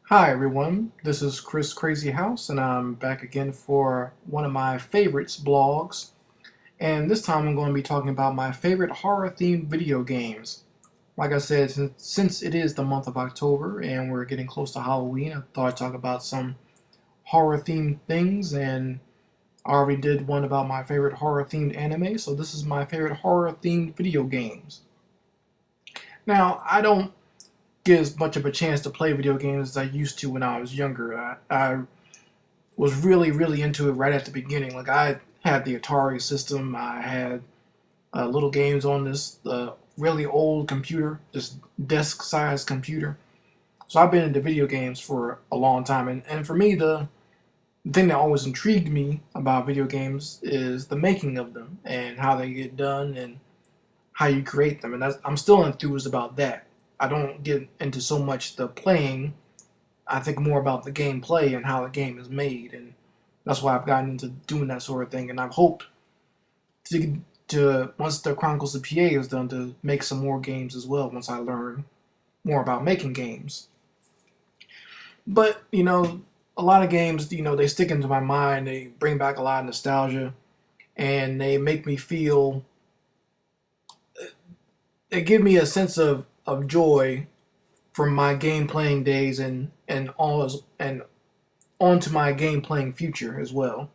Hi everyone, this is Chris Crazy House, and I'm back again for one of my favorites blogs. And this time I'm going to be talking about my favorite horror themed video games. Like I said, since it is the month of October and we're getting close to Halloween, I thought I'd talk about some horror themed things. And I already did one about my favorite horror themed anime, so this is my favorite horror themed video games. Now, I don't get as much of a chance to play video games as I used to when I was younger. I was really into it right at the beginning. Like I had the Atari system. I had little games on this really old computer, this desk-sized computer. So I've been into video games for a long time, and for me the thing that always intrigued me about video games is the making of them and how they get done and how you create them. And I'm still enthused about that. I don't get into so much the playing. I think more about the gameplay and how the game is made, and that's why I've gotten into doing that sort of thing. And I've hoped to once the Chronicles of PA is done, to make some more games as well once I learn more about making games. But a lot of games, they stick into my mind. They bring back a lot of nostalgia, and they make me feel. They give me a sense of joy from my game playing days and onto my game playing future as well.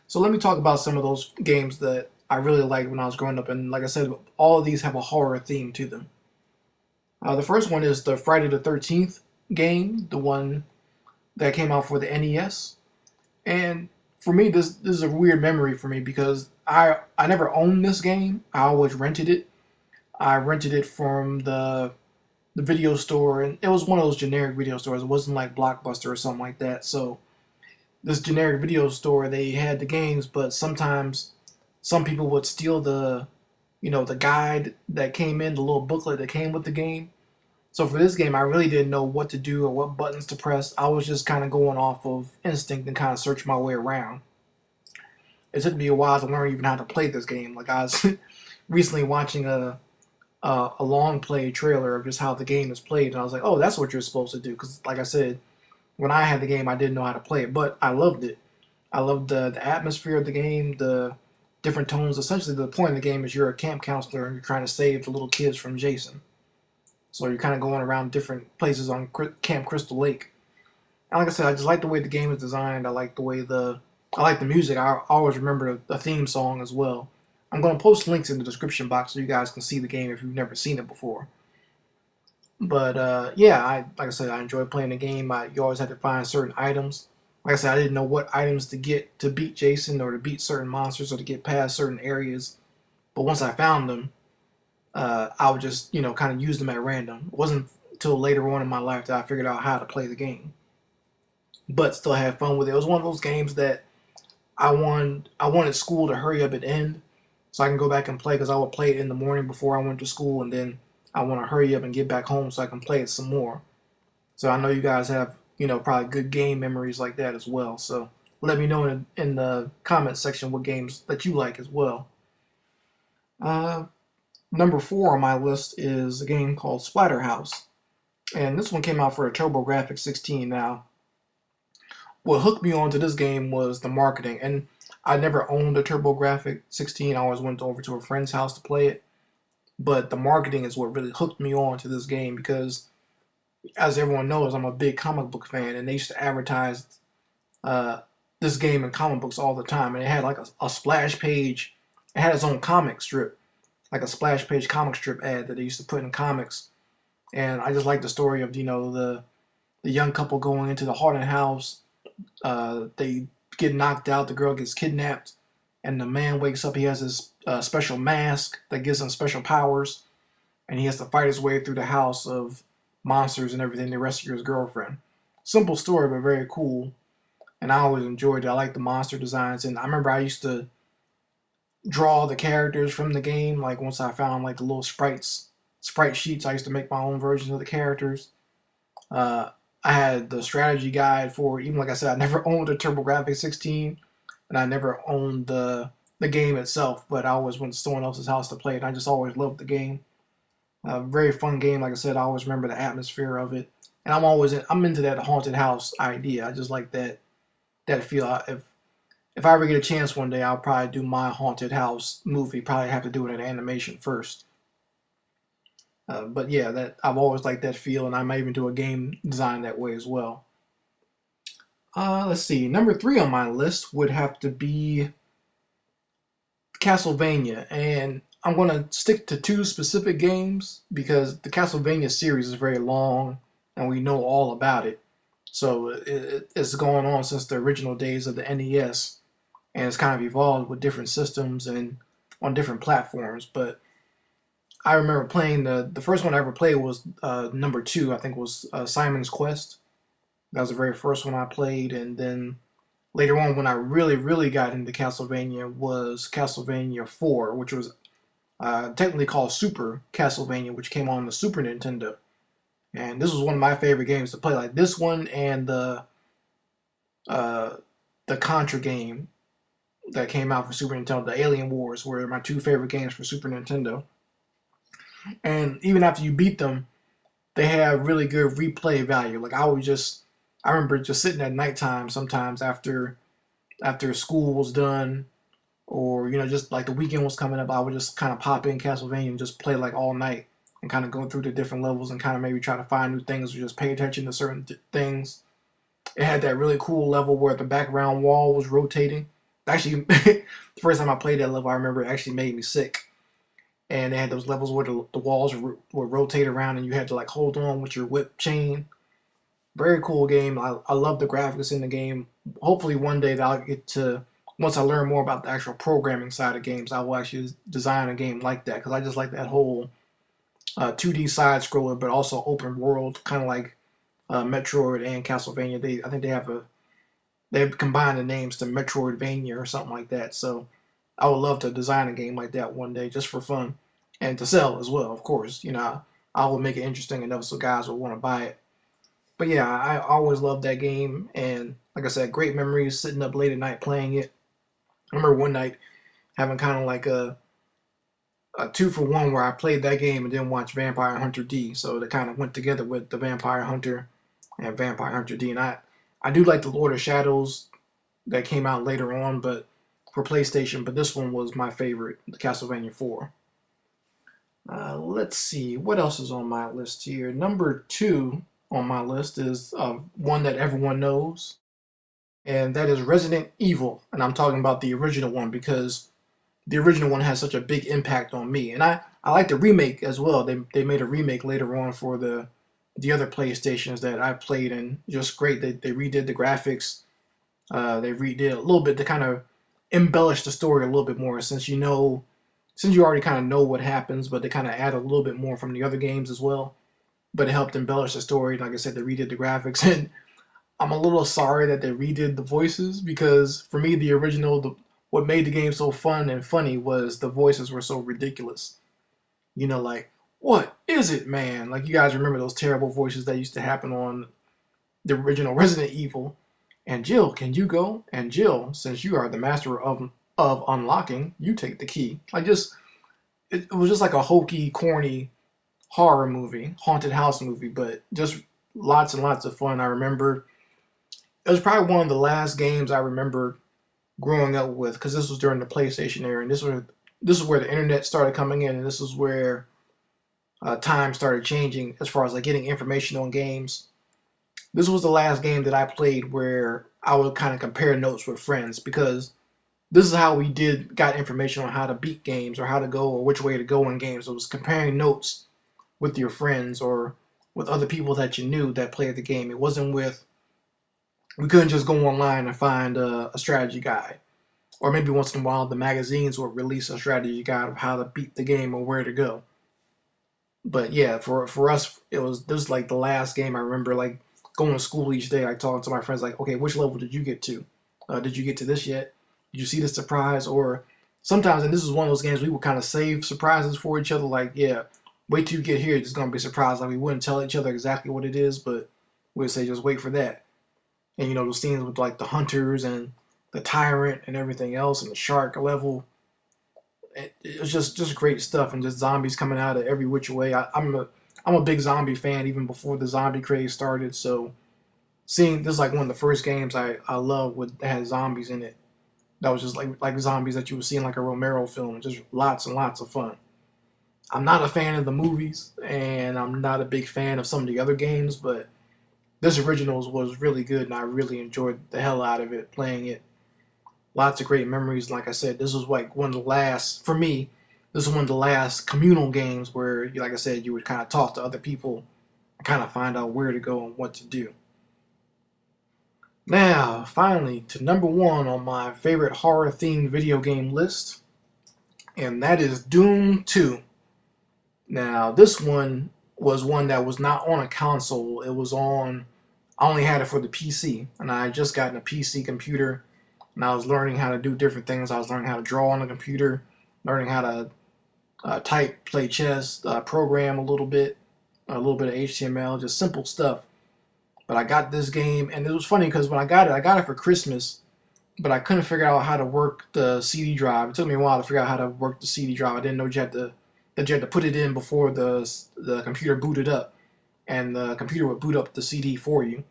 So let me talk about some of those games that I really liked when I was growing up. And like I said, all of these have a horror theme to them. The first one is the Friday the 13th game, the one that came out for the NES. And for me, this is a weird memory for me because I never owned this game. I always rented it. I rented it from the video store, and it was one of those generic video stores. It wasn't like Blockbuster or something like that. So this generic video store, they had the games, but sometimes some people would steal the guide that came in, the little booklet that came with the game. So for this game, I really didn't know what to do or what buttons to press. I was just kind of going off of instinct and kind of search my way around. It took me a while to learn even how to play this game. Like I was recently watching a long play trailer of just how the game is played, and I was like, oh, that's what you're supposed to do. Because like I said, when I had the game, I didn't know how to play it, but I loved it. I loved the atmosphere of the game, the different tones. Essentially, the point of the game is you're a camp counselor and you're trying to save the little kids from Jason. So you're kind of going around different places on Camp Crystal Lake. And like I said, I just like the way the game is designed. I like the music. I always remember the theme song as well. I'm going to post links in the description box so you guys can see the game if you've never seen it before. But yeah, like I said, I enjoy playing the game. You always had to find certain items. Like I said, I didn't know what items to get to beat Jason or to beat certain monsters or to get past certain areas. But once I found them, I would just kind of use them at random. It wasn't until later on in my life that I figured out how to play the game, but still had fun with it. It was one of those games that I wanted school to hurry up and end so I can go back and play, because I would play it in the morning before I went to school, and then I want to hurry up and get back home so I can play it some more. So I know you guys have probably good game memories like that as well. So let me know in the comment section what games that you like as well. Uh, Number 4 on my list is a game called Splatter, and this one came out for a TurboGrafx 16. Now, what hooked me onto this game was the marketing, and I never owned a TurboGrafx 16. I always went over to a friend's house to play it, but the marketing is what really hooked me on to this game because, as everyone knows, I'm a big comic book fan, and they used to advertise uh, this game in comic books all the time, and it had like a splash page. It had its own comic strip, like a splash page comic strip ad that they used to put in comics. And I just like the story of the young couple going into the haunted house. They get knocked out. The girl gets kidnapped, and the man wakes up. He has this special mask that gives him special powers, and he has to fight his way through the house of monsters and everything to rescue his girlfriend. Simple story, but very cool. And I always enjoyed it. I like the monster designs, and I remember I used to draw the characters from the game. Like once I found like the little sprite sheets, I used to make my own versions of the characters. Uh, I had the strategy guide for it. Even like I said, I never owned a TurboGrafx 16, and I never owned the game itself. But I always went to someone else's house to play it. And I just always loved the game. Very fun game. Like I said, I always remember the atmosphere of it. And I'm into that haunted house idea. I just like that feel. If I ever get a chance one day, I'll probably do my haunted house movie. Probably have to do it in animation first. But yeah, that I've always liked that feel, and I might even do a game design that way as well. Let's see. Number three on my list would have to be Castlevania, and I'm gonna stick to two specific games because the Castlevania series is very long, and we know all about it. So it's going on since the original days of the NES, and it's kind of evolved with different systems and on different platforms. But I remember playing the first one I ever played was number two. I think was Simon's Quest. That was the very first one I played, and then later on, when I really got into Castlevania, was Castlevania 4, which was technically called Super Castlevania, which came on the Super Nintendo. And this was one of my favorite games to play. Like this one and uh, the Contra game that came out for Super Nintendo, the Alien Wars, were my two favorite games for Super Nintendo. And even after you beat them, they have really good replay value. Like I remember just sitting at nighttime sometimes after school was done, or just like the weekend was coming up, I would just kind of pop in Castlevania and just play like all night and kind of go through the different levels and kind of maybe try to find new things or just pay attention to certain things. It had that really cool level where the background wall was rotating. Actually, the first time I played that level, I remember it actually made me sick. And they had those levels where the walls would rotate around and you had to like hold on with your whip chain. Very cool game. I love the graphics in the game. Hopefully one day that I'll get to, once I learn more about the actual programming side of games, I will actually design a game like that because I just like that whole 2D side scroller, but also open world, kind of like Metroid and Castlevania. I think they've combined the names to Metroidvania or something like that. So I would love to design a game like that one day just for fun and to sell as well. Of course, I will make it interesting enough so guys will want to buy it. But yeah, I always loved that game, and like I said, great memories sitting up late at night playing it. I remember one night having kind of like a 2-for-1 where I played that game and then watched Vampire Hunter D. So they kind of went together with the Vampire Hunter and Vampire Hunter D. And I do like the Lord of Shadows that came out later on, but for PlayStation. But this one was my favorite, the Castlevania 4. Let's see what else is on my list here. Number two on my list is one that everyone knows, and that is Resident Evil. And I'm talking about the original one because the original one has such a big impact on me. And I like the remake as well. They made a remake later on for the other PlayStations that I played, and just great. They redid the graphics. They redid a little bit to kind of embellish the story a little bit more, since you already kind of know what happens, but they kind of add a little bit more from the other games as well. But it helped embellish the story. Like I said, they redid the graphics, and I'm a little sorry that they redid the voices because for me, the original, what made the game so fun and funny was the voices were so ridiculous. Like, what is it, man? Like, you guys remember those terrible voices that used to happen on the original Resident Evil. And Jill, can you go? And Jill, since you are the master of unlocking, you take the key. Like, it was just like a hokey, corny horror movie, haunted house movie, but just lots and lots of fun. I remember it was probably one of the last games I remember growing up with, because this was during the PlayStation era, and this is where the internet started coming in, and this is where time started changing as far as like getting information on games. This was the last game that I played where I would kind of compare notes with friends, because this is how we got information on how to beat games or how to go or which way to go in games. It was comparing notes with your friends or with other people that you knew that played the game. It wasn't we couldn't just go online and find a strategy guide. Or maybe once in a while the magazines would release a strategy guide of how to beat the game or where to go. But yeah, for us, this was like the last game I remember, like going to school each day, like talking to my friends, like, okay, which level did you get to? Did you get to this yet? Did you see the surprise? Or sometimes, and this is one of those games, we would kind of save surprises for each other, like, yeah, wait till you get here, it's going to be a surprise. Like, we wouldn't tell each other exactly what it is, but we'd say just wait for that. And those scenes with like the hunters and the tyrant and everything else and the shark level, it was just great stuff, and just zombies coming out of every which way. I'm a big zombie fan even before the zombie craze started. So seeing this is like one of the first games I love with that had zombies in it. That was just like zombies that you would see in like a Romero film. Just lots and lots of fun. I'm not a fan of the movies, and I'm not a big fan of some of the other games, but this Originals was really good, and I really enjoyed the hell out of it playing it. Lots of great memories. Like I said, this was like one of the last, for me, this was one of the last communal games where, like I said, you would kind of talk to other people and kind of find out where to go and what to do. Now, finally, to number one on my favorite horror-themed video game list, and that is Doom 2. Now, this one was one that was not on a console. It was on, I only had it for the PC, and I had just gotten a PC computer, and I was learning how to do different things. I was learning how to draw on the computer, learning how to type, play chess, program a little bit of HTML, just simple stuff. But I got this game, and it was funny because when I got it for Christmas, but I couldn't figure out how to work the CD drive. It took me a while to figure out how to work the CD drive. I didn't know you had to put it in before the computer booted up, and the computer would boot up the CD for you.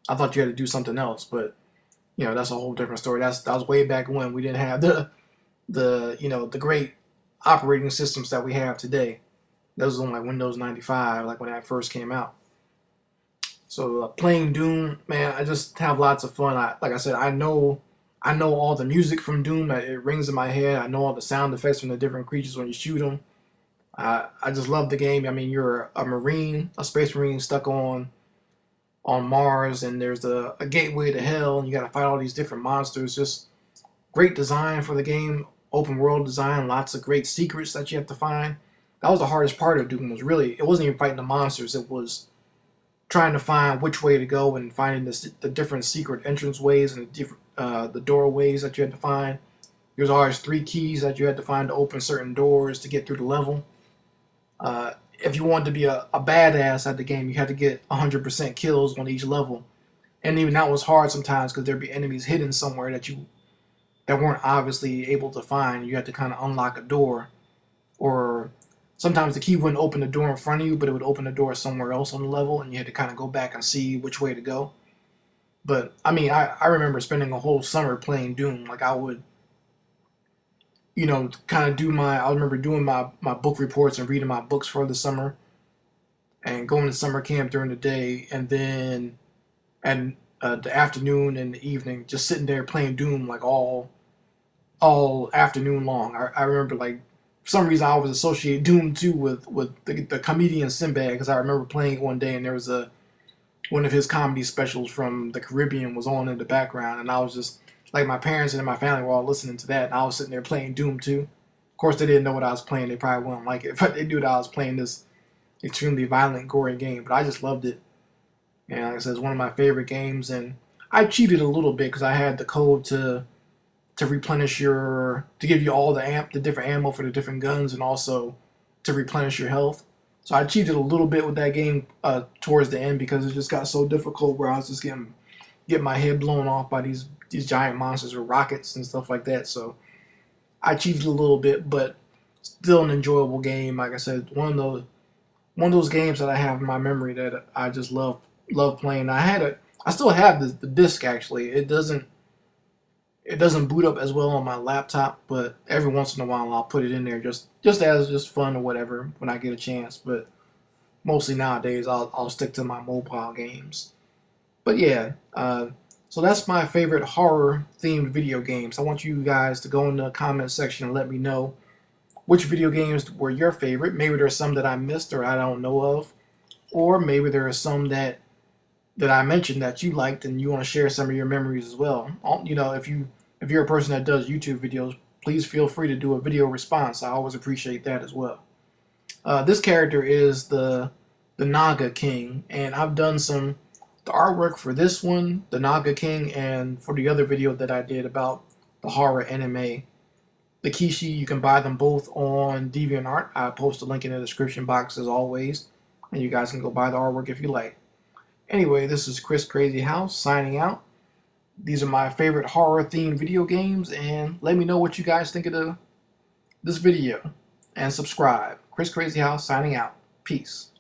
I thought you had to do something else, but that's a whole different story. That was way back when we didn't have the great operating systems that we have today. That was on like Windows 95, like when that first came out. So playing Doom, man, I just have lots of fun. Like I said, I know all the music from Doom. It rings in my head. I know all the sound effects from the different creatures when you shoot them. I just love the game. I mean, you're a Marine, a Space Marine stuck on Mars, and there's a gateway to hell, and you got to fight all these different monsters. Just great design for the game, open world design, lots of great secrets that you have to find. That was the hardest part of Doom. It wasn't even fighting the monsters. It was trying to find which way to go and finding the different secret entrance ways and the doorways that you had to find. There's always 3 keys that you had to find to open certain doors to get through the level. If you wanted to be a badass at the game, you had to get 100% kills on each level, and even that was hard sometimes because there'd be enemies hidden somewhere that weren't obviously able to find. You had to kind of unlock a door, or sometimes the key wouldn't open the door in front of you, but it would open the door somewhere else on the level, and you had to kind of go back and see which way to go. But I mean, I remember spending a whole summer playing Doom. Like I would, kind of I remember doing my book reports and reading my books for the summer and going to summer camp during the day, and then the afternoon and the evening just sitting there playing Doom like all afternoon long. I remember, like, for some reason I always associate Doom 2 with the comedian Sinbad, because I remember playing it one day and there was one of his comedy specials from the Caribbean was on in the background, and I was just like, my parents and my family were all listening to that, and I was sitting there playing Doom 2. Of course, they didn't know what I was playing. They probably wouldn't like it, but they knew that I was playing this extremely violent, gory game. But I just loved it. And like I said, it's one of my favorite games. And I cheated a little bit because I had the code to replenish to give you all the different ammo for the different guns, and also to replenish your health. So I cheated a little bit with that game towards the end, because it just got so difficult where I was just getting my head blown off by these giant monsters with rockets and stuff like that. So I cheated a little bit, but still an enjoyable game. Like I said, one of those games that I have in my memory that I just love playing. I still have the disc actually. It doesn't boot up as well on my laptop, but every once in a while I'll put it in there just as fun or whatever when I get a chance. But mostly nowadays I'll stick to my mobile games. But yeah, so that's my favorite horror-themed video games. I want you guys to go in the comment section and let me know which video games were your favorite. Maybe there's some that I missed or I don't know of, or maybe there are some that I mentioned that you liked and you want to share some of your memories as well. If you're a person that does YouTube videos, please feel free to do a video response. I always appreciate that as well. This character is the NAGA King, and I've done the artwork for this one, the NAGA King, and for the other video that I did about the horror anime, the Kishi. You can buy them both on DeviantArt. I post a link in the description box as always, and you guys can go buy the artwork if you like. Anyway, this is Chris Crazy House signing out. These are my favorite horror-themed video games, and let me know what you guys think of this video. And subscribe. Chris Crazy House signing out. Peace.